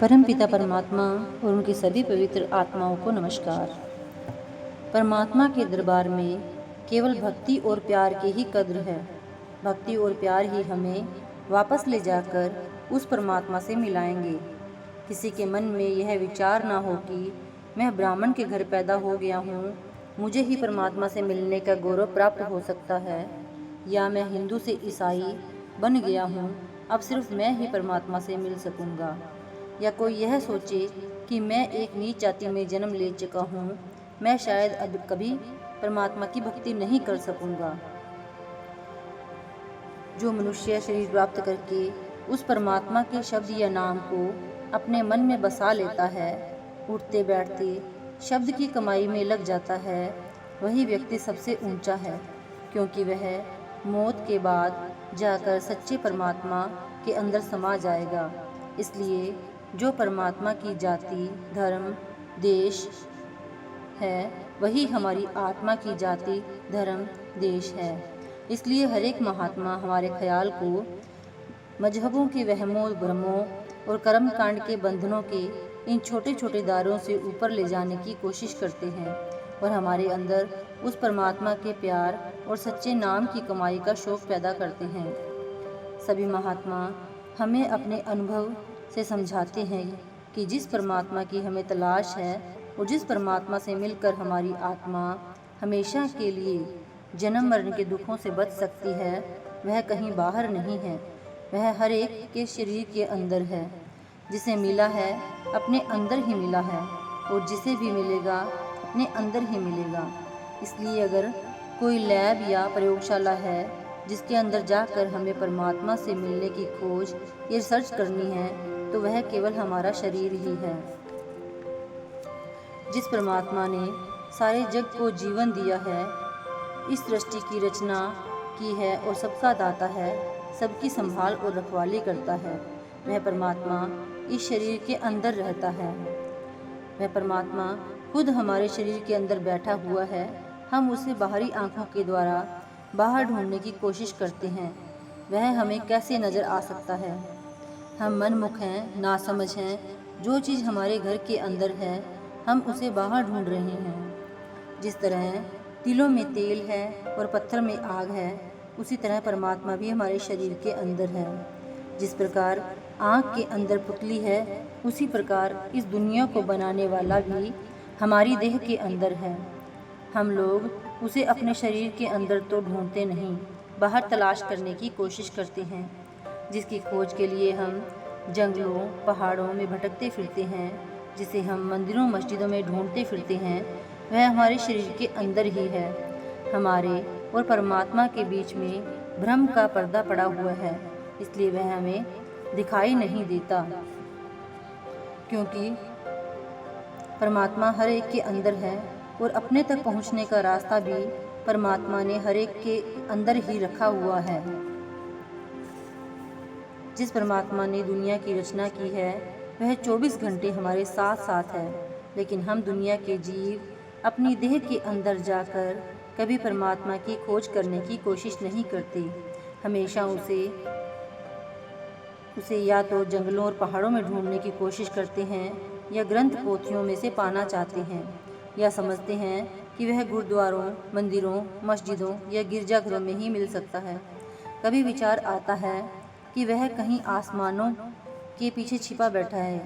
परमपिता परमात्मा और उनकी सभी पवित्र आत्माओं को नमस्कार। परमात्मा के दरबार में केवल भक्ति और प्यार की ही कद्र है। भक्ति और प्यार ही हमें वापस ले जाकर उस परमात्मा से मिलाएंगे। किसी के मन में यह विचार ना हो कि मैं ब्राह्मण के घर पैदा हो गया हूँ, मुझे ही परमात्मा से मिलने का गौरव प्राप्त हो सकता है, या मैं हिंदू से ईसाई बन गया हूँ, अब सिर्फ मैं ही परमात्मा से मिल सकूँगा। या कोई यह सोचे कि मैं एक नीच जाति में जन्म ले चुका हूँ, मैं शायद अब कभी परमात्मा की भक्ति नहीं कर सकूँगा। जो मनुष्य शरीर प्राप्त करके उस परमात्मा के शब्द या नाम को अपने मन में बसा लेता है, उठते बैठते शब्द की कमाई में लग जाता है, वही व्यक्ति सबसे ऊंचा है, क्योंकि वह मौत के बाद जाकर सच्चे परमात्मा के अंदर समा जाएगा। इसलिए जो परमात्मा की जाति, धर्म, देश है, वही हमारी आत्मा की जाति, धर्म, देश है। इसलिए हर एक महात्मा हमारे ख्याल को मजहबों के वहमों, भ्रमों और कर्म कांड के बंधनों के इन छोटे छोटे दारों से ऊपर ले जाने की कोशिश करते हैं और हमारे अंदर उस परमात्मा के प्यार और सच्चे नाम की कमाई का शौक पैदा करते हैं। सभी महात्मा हमें अपने अनुभव से समझाते हैं कि जिस परमात्मा की हमें तलाश है और जिस परमात्मा से मिलकर हमारी आत्मा हमेशा के लिए जन्म मरण के दुखों से बच सकती है, वह कहीं बाहर नहीं है, वह हर एक के शरीर के अंदर है। जिसे मिला है अपने अंदर ही मिला है और जिसे भी मिलेगा अपने अंदर ही मिलेगा। इसलिए अगर कोई लैब या प्रयोगशाला है जिसके अंदर जाकर हमें परमात्मा से मिलने की खोज या रिसर्च करनी है, तो वह केवल हमारा शरीर ही है। जिस परमात्मा ने सारे जग को जीवन दिया है, इस सृष्टि की रचना की है और सबका दाता है, सबकी संभाल और रखवाली करता है, वह परमात्मा इस शरीर के अंदर रहता है। वह परमात्मा खुद हमारे शरीर के अंदर बैठा हुआ है। हम उसे बाहरी आंखों के द्वारा बाहर ढूंढने की कोशिश करते हैं। वह हमें कैसे नज़र आ सकता है? हम मनमुख हैं, नासमझ हैं। जो चीज़ हमारे घर के अंदर है, हम उसे बाहर ढूंढ रहे हैं। जिस तरह तिलों में तेल है और पत्थर में आग है, उसी तरह परमात्मा भी हमारे शरीर के अंदर है। जिस प्रकार आँख के अंदर पुतली है, उसी प्रकार इस दुनिया को बनाने वाला भी हमारी देह के अंदर है। हम लोग उसे अपने शरीर के अंदर तो ढूंढते नहीं, बाहर तलाश करने की कोशिश करते हैं। जिसकी खोज के लिए हम जंगलों, पहाड़ों में भटकते फिरते हैं, जिसे हम मंदिरों, मस्जिदों में ढूंढते फिरते हैं, वह हमारे शरीर के अंदर ही है। हमारे और परमात्मा के बीच में भ्रम का पर्दा पड़ा हुआ है, इसलिए वह हमें दिखाई नहीं देता, क्योंकि परमात्मा हर एक के अंदर है और अपने तक पहुंचने का रास्ता भी परमात्मा ने हर एक के अंदर ही रखा हुआ है। जिस परमात्मा ने दुनिया की रचना की है, वह 24 घंटे हमारे साथ साथ है, लेकिन हम दुनिया के जीव अपनी देह के अंदर जाकर कभी परमात्मा की खोज करने की कोशिश नहीं करते। हमेशा उसे या तो जंगलों और पहाड़ों में ढूंढने की कोशिश करते हैं, या ग्रंथ पोथियों में से पाना चाहते हैं, या समझते हैं कि वह गुरुद्वारों, मंदिरों, मस्जिदों या गिरजाघरों में ही मिल सकता है। कभी विचार आता है कि वह कहीं आसमानों के पीछे छिपा बैठा है,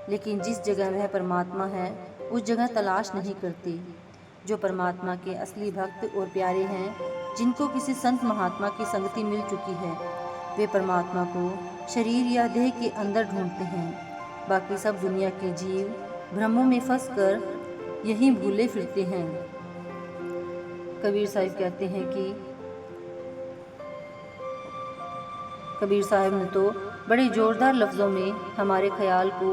लेकिन जिस जगह वह परमात्मा है, उस जगह तलाश नहीं करती। जो परमात्मा के असली भक्त और प्यारे हैं, जिनको किसी संत महात्मा की संगति मिल चुकी है, वे परमात्मा को शरीर या देह के अंदर ढूंढते हैं। बाकी सब दुनिया के जीव भ्रमों में फंसकर यहीं भूले फिरते हैं। कबीर साहब ने तो बड़े जोरदार लफ्ज़ों में हमारे ख्याल को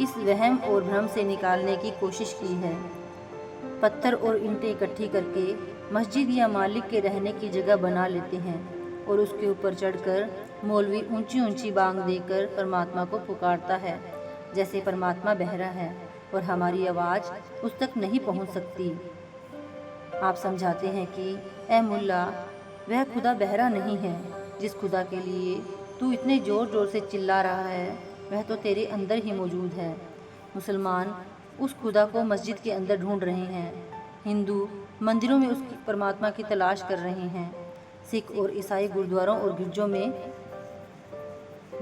इस वहम और भ्रम से निकालने की कोशिश की है। पत्थर और ईंटें इकट्ठी करके मस्जिद या मालिक के रहने की जगह बना लेते हैं और उसके ऊपर चढ़कर मौलवी ऊंची ऊंची बांग देकर परमात्मा को पुकारता है, जैसे परमात्मा बहरा है और हमारी आवाज़ उस तक नहीं पहुंच सकती। आप समझाते हैं कि ए मुल्ला, वह खुदा बहरा नहीं है जिस खुदा के लिए तू इतने ज़ोर ज़ोर से चिल्ला रहा है। वह तो तेरे अंदर ही मौजूद है। मुसलमान उस खुदा को मस्जिद के अंदर ढूंढ रहे हैं, हिंदू मंदिरों में उस परमात्मा की तलाश कर रहे हैं, सिख और ईसाई गुरुद्वारों और गिरजों में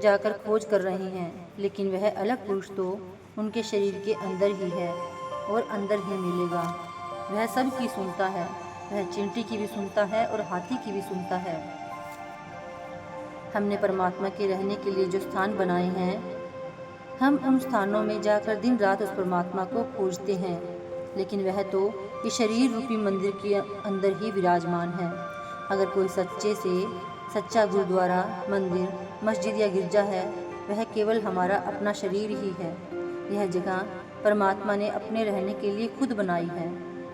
जाकर खोज कर रहे हैं, लेकिन वह अलग पुरुष तो उनके शरीर के अंदर ही है और अंदर ही मिलेगा। वह सब की सुनता है, वह चींटी की भी सुनता है और हाथी की भी सुनता है। हमने परमात्मा के रहने के लिए जो स्थान बनाए हैं, हम उन स्थानों में जाकर दिन रात उस परमात्मा को खोजते हैं, लेकिन वह तो इस शरीर रूपी मंदिर के अंदर ही विराजमान है। अगर कोई सच्चे से सच्चा गुरुद्वारा, मंदिर, मस्जिद या गिरजा है, वह केवल हमारा अपना शरीर ही है। यह जगह परमात्मा ने अपने रहने के लिए खुद बनाई है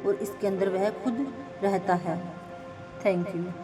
और इसके अंदर वह खुद रहता है। Thank you.